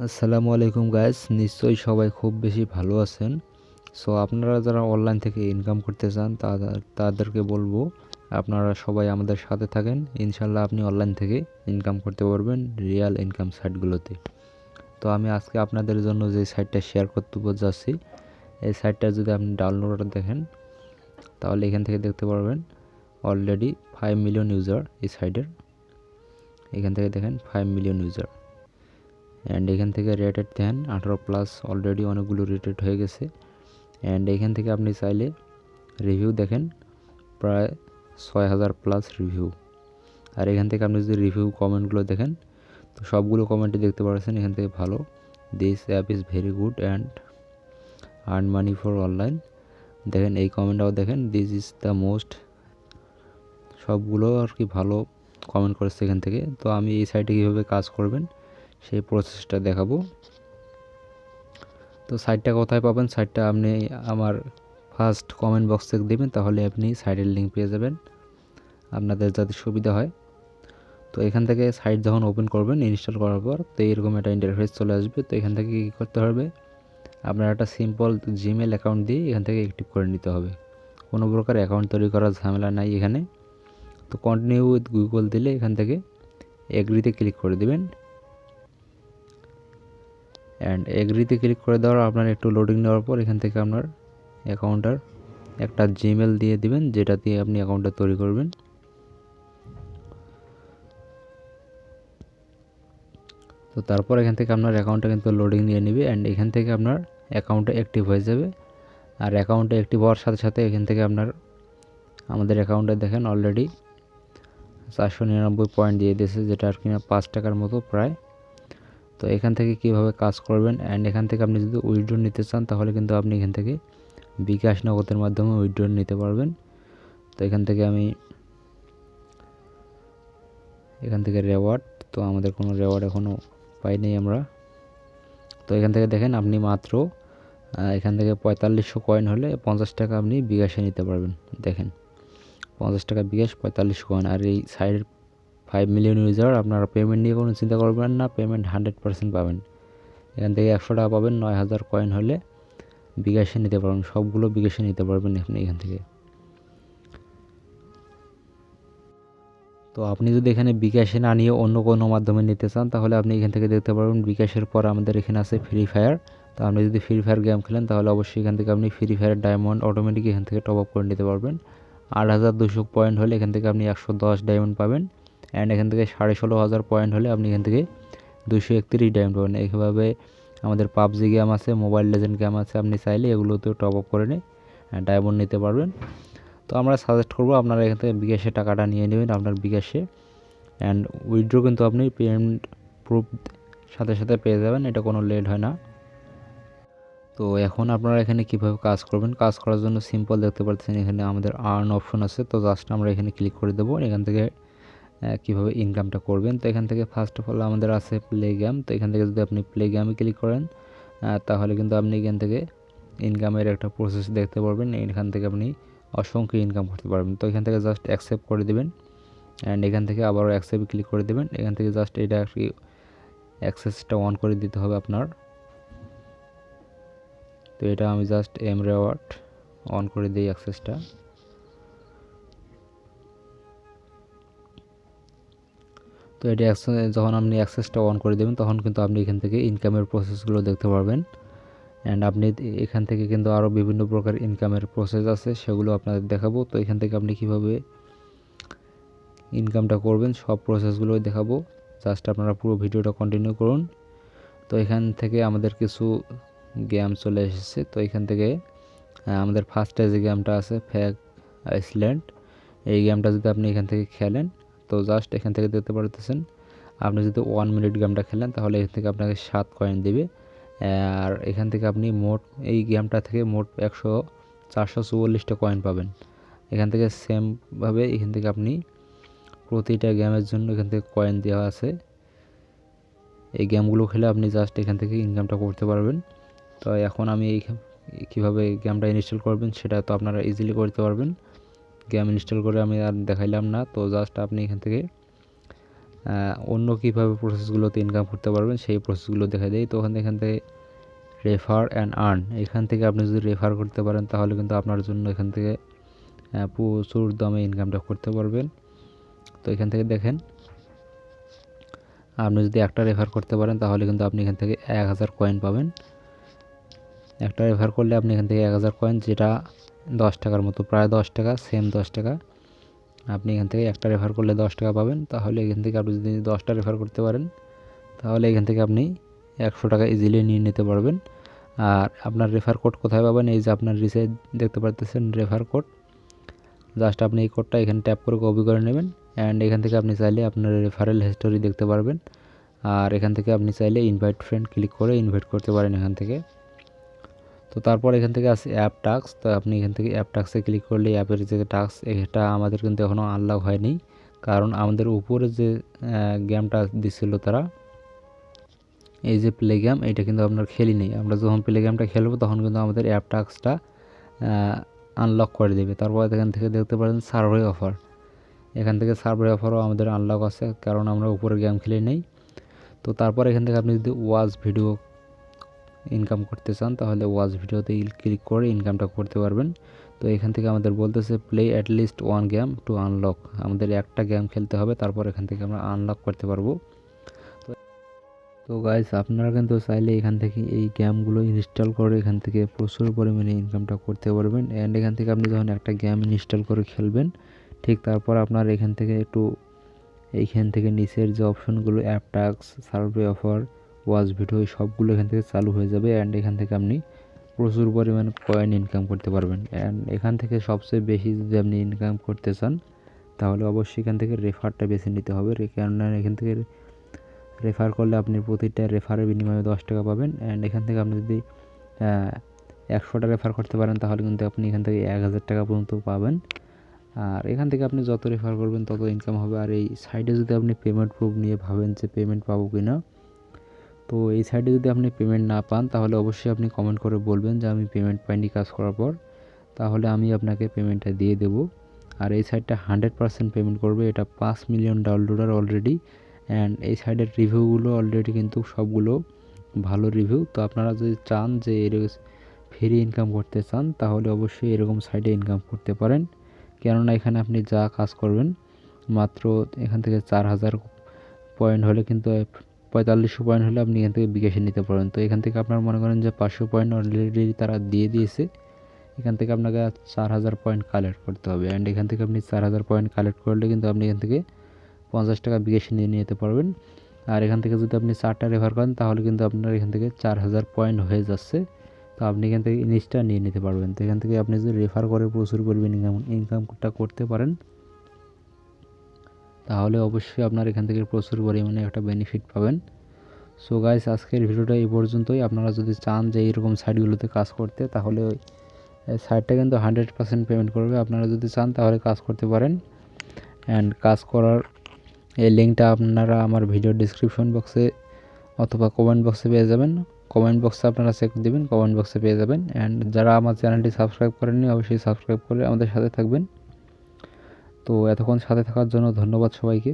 আসসালামু আলাইকুম গাইস, নিশ্চয়ই সবাই খুব বেশি ভালো আছেন। সো আপনারা যারা অনলাইন থেকে ইনকাম করতে চান তাদেরকে বলবো আপনারা সবাই আমাদের সাথে থাকেন। ইনশাল্লাহ আপনি অনলাইন থেকে ইনকাম করতে পারবেন রিয়েল ইনকাম সাইটগুলোতে। তো আমি আজকে আপনাদের জন্য যে সাইটটা শেয়ার করতে যাচ্ছি, এই সাইটটা যদি আপনি ডাউনলোড দেখেন তাহলে এখান থেকে দেখতে পারবেন অলরেডি 5 মিলিয়ন ইউজার এই সাইটের। এখান থেকে দেখেন 5 মিলিয়ন ইউজার। অ্যান্ড এখান থেকে রেটেড দেন 18+ অলরেডি অনেকগুলো রেটেড হয়ে গেছে। অ্যান্ড এখান থেকে আপনি চাইলে রিভিউ দেখেন প্রায় 6000+ রিভিউ। আর এখান থেকে আপনি যদি রিভিউ কমেন্টগুলো দেখেন তো সবগুলো কমেন্টই দেখতে পাচ্ছেন এখান থেকে ভালো। This app is very good and earn money for online. দেখেন এই কমেন্টটাও দেখেন, দিস ইজ দ্য মোস্ট, সবগুলো আর কি ভালো কমেন্ট করেছে এখান থেকে। তো আমি এই সাইটে কীভাবে কাজ করবেন সেই প্রসেসটা দেখাবো। তো সাইটটা কোথায় পাবেন, সাইটটা আপনি আমার ফার্স্ট কমেন্ট বক্সে দিবেন, তাহলে আপনি সাইটের লিঙ্ক পেয়ে যাবেন আপনাদের যাতে সুবিধা হয়। তো এখান থেকে সাইট যখন ওপেন করবেন ইনস্টল করার পর তো এরকম একটা ইন্টারফেস চলে আসবে। তো এখান থেকে কী করতে হবে, আপনার একটা সিম্পল জিমেল অ্যাকাউন্ট দিয়ে এখান থেকে অ্যাক্টিভ করে নিতে হবে। কোনো প্রকার অ্যাকাউন্ট তৈরি করার ঝামেলা নাই এখানে। তো কন্টিনিউ উইথ গুগল দিলে এখান থেকে এগ্রিতে ক্লিক করে দিবেন। অ্যান্ড এগ্রিতে ক্লিক করে দেওয়ার আপনার একটু লোডিং নেওয়ার পর এখান থেকে আপনার অ্যাকাউন্টার একটা জিমেল দিয়ে দিবেন, যেটা দিয়ে আপনি অ্যাকাউন্টটা তৈরি করবেন। তো তারপর এখান থেকে আপনার অ্যাকাউন্টটা কিন্তু লোডিং নিয়ে নেবে অ্যান্ড এখান থেকে আপনার অ্যাকাউন্টটা অ্যাক্টিভ হয়ে যাবে। আর অ্যাকাউন্টটা অ্যাক্টিভ হওয়ার সাথে সাথে এখান থেকে আপনার আমাদের অ্যাকাউন্টে দেখেন অলরেডি 499 পয়েন্ট দিয়ে দিয়েছে, যেটা আর কি না 5 টাকার মতো প্রায়। তো এখান থেকে কিভাবে কাজ করবেন, অ্যান্ড এখান থেকে আপনি যদি উইথড্র নিতে চান তাহলে কিন্তু আপনি এখান থেকে বিকাশ নগদের মাধ্যমে উইথড্র নিতে পারবেন। তো এখান থেকে আমি রেওয়ার্ড, তো আমাদের কোনো রেওয়ার্ড এখনও পাইনি আমরা। তো এখান থেকে দেখেন আপনি মাত্র এখান থেকে 4500 কয়েন হলে 50 টাকা আপনি বিকাশে নিতে পারবেন। দেখেন 50 টাকা বিকাশ, 4500 কয়েন। আর এই সাইডের 5 মিলিয়ন ইউজার, আপনারা পেমেন্ট নিয়ে কোনো চিন্তা করবেন না, পেমেন্ট 100% পাবেন। এখান থেকে 100 টাকা পাবেন, 9000 কয়েন হলে বিকাশে নিতে পারবেন, সবগুলো বিকাশে নিতে পারবেন আপনি এখান থেকে। তো আপনি যদি এখানে বিকাশে না নিয়ে অন্য কোনো মাধ্যমে নিতে চান তাহলে আপনি এখান থেকে দেখতে পারবেন বিকাশের পর আমাদের এখানে আছে ফ্রি ফায়ার। তো আপনি যদি ফ্রি ফায়ার গেম খেলেন তাহলে অবশ্যই এখান থেকে আপনি ফ্রি ফায়ার ডায়মন্ড অটোমেটিক এখান থেকে টপ আপ করে নিতে পারবেন। 8200 পয়েন্ট হলে এখান থেকে আপনি 110 ডায়মন্ড পাবেন। অ্যান্ড এখান থেকে 16500 পয়েন্ট হলে আপনি এখান থেকে 231 ডায়মন্ড পাবেন। এইভাবে আমাদের পাবজি গেম আছে, মোবাইল লেজেন্ড গেম আছে, আপনি চাইলে এগুলোতেও টপ আপ করে নিয়ে ডায়মন্ড নিতে পারবেন। তো আমরা সাজেস্ট করবো আপনারা এখান থেকে বিকাশে টাকাটা নিয়ে নেবেন আপনার বিকাশে। অ্যান্ড উইথড্র কিন্তু আপনি পেমেন্ট প্রুফ সাথে সাথে পেয়ে যাবেন, এটা কোনো লেট হয় না। তো এখন আপনারা এখানে কিভাবে কাজ করবেন, কাজ করার জন্য সিম্পল দেখতে পাচ্ছেন এখানে আমাদের আর্ন অপশন আছে। তো জাস্ট আমরা এখানে ক্লিক করে দেবো। এখান থেকে কিভাবে ইনকামটা করবেন, তো এখান থেকে ফার্স্ট অফ অল আমাদের আছে প্লে গেম। তো এখান থেকে যদি আপনি প্লে গেমে ক্লিক করেন তাহলে কিন্তু আপনি এখান থেকে ইনকামের একটা প্রসেস দেখতে পারবেন। এখান থেকে আপনি অসংখ্য ইনকাম করতে পারবেন। তো এখান থেকে জাস্ট অ্যাকসেপ্ট করে দেবেন অ্যান্ড এখান থেকে আবারও অ্যাকসেপ্ট ক্লিক করে দেবেন। এখান থেকে জাস্ট এটা আর কি অ্যাক্সেসটা অন করে দিতে হবে আপনার। তো এটা আমি জাস্ট এম রেওয়ার্ড অন করে দিই অ্যাক্সেসটা। তো এটা যখন আপনি অ্যাক্সেসটা অন করে দেবেন তখন কিন্তু আপনি এখান থেকে ইনকামের প্রসেসগুলো দেখতে পারবেন। অ্যান্ড আপনি এখান থেকে কিন্তু আরও বিভিন্ন প্রকার ইনকামের প্রসেস আছে, সেগুলো আপনাদের দেখাবো। তো এখান থেকে আপনি কিভাবে ইনকামটা করবেন সব প্রসেসগুলোই দেখাবো, জাস্ট আপনারা পুরো ভিডিওটা কন্টিনিউ করুন। তো এখান থেকে আমাদের কিছু গেম চলে এসেছে। তো এখান থেকে আমাদের ফার্স্টে যে গেমটা আছে ফ্যাগ আইসল্যান্ড, এই গেমটা যদি আপনি এখান থেকে খেলেন তো জাস্ট এখান থেকে দেখতে পারতেছেন আপনি যদি 1 মিনিট গেমটা খেলেন তাহলে এখান থেকে আপনাকে 7 কয়েন দেবে। আর এখান থেকে আপনি মোট এই গেমটা থেকে মোট 444টা কয়েন পাবেন। এখান থেকে সেমভাবে এখান থেকে আপনি প্রতিটা গেমের জন্য এখান থেকে কয়েন দেওয়া আছে। এই গেমগুলো খেলে আপনি জাস্ট এখান থেকে ইনকামটা করতে পারবেন। তো এখন আমি কীভাবে গেমটা ইনস্টল করবেন সেটা তো আপনারা ইজিলি করতে পারবেন। গেম ইনস্টল করে আমি আর দেখাইলাম না। তো জাস্ট আপনি এখান থেকে অন্য কীভাবে প্রসেসগুলোতে ইনকাম করতে পারবেন সেই প্রসেসগুলো দেখা দেয়। তো এখান থেকে রেফার অ্যান্ড আর্ন, এখান থেকে আপনি যদি রেফার করতে পারেন তাহলে কিন্তু আপনার জন্য এখান থেকে প্রচুর দামে ইনকামটা করতে পারবেন। তো এখান থেকে দেখেন, আপনি যদি একটা রেফার করতে পারেন তাহলে কিন্তু আপনি এখান থেকে 1000 কয়েন পাবেন। একটা রেফার করলে আপনি এখান থেকে 1000 কয়েন, যেটা 10 টাকার মতো, প্রায় 10 টাকা, সেম 10 টাকা। আপনি এখান থেকে একটা রেফার করলে 10 টাকা পাবেন। তাহলে এখান থেকে আপনি যদি 10টা রেফার করতে পারেন তাহলে এখান থেকে আপনি 100 টাকা ইজিলি নিয়ে নিতে পারবেন। আর আপনার রেফার কোড কোথায় পাবেন? এই যে আপনার নিচে দেখতে পাচ্ছেন রেফার কোড, জাস্ট আপনি এই কোডটা এখানে ট্যাপ করে কপি করে নেবেন। অ্যান্ড এখান থেকে আপনি চাইলে আপনার রেফারেল হিস্টোরি দেখতে পারবেন। আর এখান থেকে আপনি চাইলে ইনভাইট ফ্রেন্ড ক্লিক করে ইনভাইট করতে পারেন এখান থেকে। তো তারপর এখান থেকে আছে অ্যাপ টাস্ক। তো আপনি এখান থেকে অ্যাপ টাস্কে ক্লিক করলে অ্যাপের যে টাস্ক, এটা আমাদের কিন্তু এখনও আনলক হয়নি, কারণ আমাদের উপরে যে গেমটা দিচ্ছিল তারা, এই যে প্লে গেম, এটা কিন্তু আপনার খেলি নেই। আমরা যখন প্লে গেমটা খেলবো তখন কিন্তু আমাদের অ্যাপ টাস্কটা আনলক করে দেবে। তারপর এখান থেকে দেখতে পারেন সার্ভে অফার, এখান থেকে সার্ভে অফারও আমাদের আনলক আছে, কারণ আমরা উপরে গেম খেলে নেই। তো তারপর এখান থেকে আপনি যদি ওয়াচ ভিডিও ইনকাম করতে চান তাহলে ওয়াচ ভিডিওতে ক্লিক করে ইনকামটা করতে পারবেন। তো এখান থেকে আমাদের বলতেছে play at least one game two unlock, আমাদের একটা গেম খেলতে হবে, তারপর এখান থেকে আমরা আনলক করতে পারবো। তো গাইস, আপনারা কিন্তু চাইলে এখান থেকে এই গেমগুলো ইনস্টল করে এখান থেকে প্রচুর পরিমাণে ইনকামটা করতে পারবেন। অ্যান্ড এখান থেকে আপনি যখন একটা গেম ইনস্টল করে খেলবেন, ঠিক তারপর আপনার এখান থেকে এইখান থেকে নিচের যে অপশনগুলো app task, survey offer, watch video, সবগুলো এখান থেকে চালু হয়ে যাবে। অ্যান্ড এখান থেকে আপনি প্রচুর পরিমাণে কয়েন ইনকাম করতে পারবেন। অ্যান্ড এখান থেকে সবচেয়ে বেশি যদি আপনি ইনকাম করতে চান তাহলে অবশ্যই এখান থেকে রেফারটা বেছে নিতে হবে, কেননা এখান থেকে রেফার করলে আপনি প্রতিটা রেফারের বিনিময়ে 10 টাকা পাবেন। অ্যান্ড এখান থেকে আপনি যদি 100টা রেফার করতে পারেন তাহলে কিন্তু আপনি এখান থেকে 1000 টাকা পর্যন্ত পাবেন। আর এখান থেকে আপনি যত রেফার করবেন তত ইনকাম হবে। আর এই সাইডে যদি আপনি পেমেন্ট প্রুফ নিয়ে ভাবেন যে পেমেন্ট পাবো কি না, তো এই সাইডে যদি আপনি পেমেন্ট না পান তাহলে অবশ্যই আপনি কমেন্ট করে বলবেন যে আমি পেমেন্ট পাইনি কাজ করার পর, তাহলে আমি আপনাকে পেমেন্টটা দিয়ে দেবো। আর এই সাইডটা 100% পেমেন্ট করবে, এটা 5 মিলিয়ন ডাউনলোডার অলরেডি। অ্যান্ড এই সাইডের রিভিউগুলো অলরেডি কিন্তু সবগুলো ভালো রিভিউ। তো আপনারা যদি চান যে ফ্রি ইনকাম করতে চান তাহলে অবশ্যই এরকম সাইডে ইনকাম করতে পারেন, কেননা এখানে আপনি যা কাজ করবেন মাত্র এখান থেকে 4000 পয়েন্ট হলে কিন্তু 4500 পয়েন্ট হলে আপনি এখান থেকে বিকাশে নিতে পারবেন। তো এখান থেকে আপনারা মনে করেন যে 500 পয়েন্ট অলরেডি তারা দিয়ে দিয়েছে, এখান থেকে আপনাকে 4000 পয়েন্ট কালেক্ট করতে হবে। অ্যান্ড এখান থেকে আপনি 4000 পয়েন্ট কালেক্ট করলে কিন্তু আপনি এখান থেকে 50 টাকা বিকাশে নিয়ে নিতে পারবেন। আর এখান থেকে যদি আপনি 4টা রেফার করেন তাহলে কিন্তু আপনার এখান থেকে 4000 পয়েন্ট হয়ে যাচ্ছে। তো আপনি এখান থেকে ইনস্টা নিয়ে নিতে পারবেন। তো এখান থেকে আপনি যদি রেফার করে প্রচুর পরিমাণে ইনকামটা করতে পারেন তাহলে অবশ্যই আপনার এখান থেকে প্রচুর পরিমাণে একটা বেনিফিট পাবেন। সো গাইস, আজকের ভিডিওটা এই পর্যন্তই। আপনারা যদি চান যে এইরকম সাইটগুলোতে কাজ করতে তাহলে ওই সাইটটা কিন্তু 100% পেমেন্ট করবে। আপনারা যদি চান তাহলে কাজ করতে পারেন। অ্যান্ড কাজ করার এই লিঙ্কটা আপনারা আমার ভিডিও ডিসক্রিপশন বক্সে অথবা কমেন্ট বক্সে পেয়ে যাবেন। কমেন্ট বক্সে আপনারা চেক দেবেন, কমেন্ট বক্সে পেয়ে যাবেন। অ্যান্ড যারা আমার চ্যানেলটি সাবস্ক্রাইব করেননি অবশ্যই সাবস্ক্রাইব করে আমাদের সাথে থাকবেন। তো এতক্ষণ সাথে থাকার জন্য ধন্যবাদ সবাইকে।